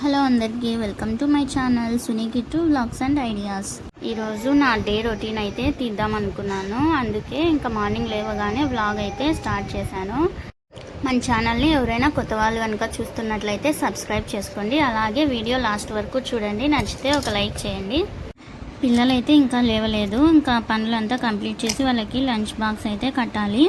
Hello అందరికీ welcome to my channel Suni Kittu vlogs and ideas. ఈరోజు నా డే రొటీన్ అయితే తీద్దాం అనుకున్నాను. అందుకే ఇంకా మార్నింగ్ లేవగానే వ్లాగ్ అయితే స్టార్ట్ చేశాను. మన ఛానల్ని ఎవరైనా కొత్త వాళ్ళు కనుక చూస్తున్నట్లయితే సబ్స్క్రైబ్ చేసుకోండి. అలాగే వీడియో లాస్ట్ వరకు చూడండి. నచ్చితే ఒక లైక్ చేయండి. పిల్లలైతే ఇంకా లేవలేదు. ఇంకా పనులంతా కంప్లీట్ చేసి వాళ్ళకి లంచ్ బాక్స్ అయితే కట్టాలి.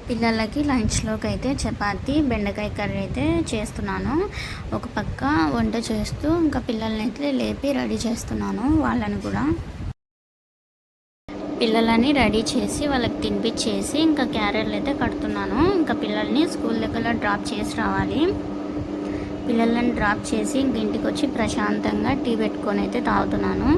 పిల్లలకి లంచ్లోకి అయితే చపాతి బెండకాయ కర్రీ అయితే చేస్తున్నాను. ఒక పక్క వంట చేస్తూ ఇంకా పిల్లల్ని అయితే లేపి రెడీ చేస్తున్నాను. వాళ్ళని కూడా పిల్లలని రెడీ చేసి వాళ్ళకి తినిపించేసి ఇంకా క్యారెట్లు అయితే కడుతున్నాను. ఇంకా పిల్లల్ని స్కూల్ దగ్గర డ్రాప్ చేసి రావాలి. పిల్లలని డ్రాప్ చేసి ఇంక ఇంటికి వచ్చి ప్రశాంతంగా టీ పెట్టుకొని అయితే తాగుతున్నాను.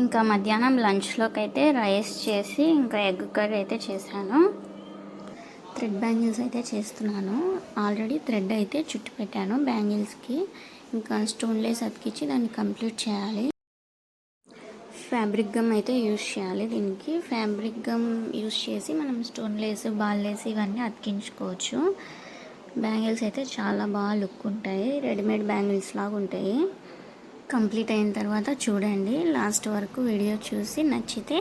ఇంకా మధ్యాహ్నం లంచ్లోకి అయితే రైస్ చేసి ఇంకా ఎగ్ కర్రీ అయితే చేశాను. థ్రెడ్ బ్యాంగిల్స్ అయితే చేస్తున్నాను. ఆల్రెడీ థ్రెడ్ అయితే చుట్టి పెట్టాను బ్యాంగిల్స్కి. ఇంకా స్టోన్ లేస్ అతికించి దాన్ని కంప్లీట్ చేయాలి. ఫ్యాబ్రిక్ గమ్ అయితే యూజ్ చేయాలి. దీనికి ఫ్యాబ్రిక్ గమ్ యూజ్ చేసి మనం స్టోన్ లేస్ బాల్ లేస్ ఇవన్నీ అతికించుకోవచ్చు. బ్యాంగిల్స్ అయితే చాలా బాగా లుక్ ఉంటాయి. రెడీమేడ్ బ్యాంగిల్స్ లాగా ఉంటాయి. కంప్లీట్ అయిన తర్వాత చూడండి. లాస్ట్ వరకు వీడియో చూసి నచ్చితే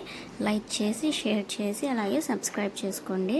లైక్ చేసి షేర్ చేసి అలాగే సబ్స్క్రైబ్ చేసుకోండి.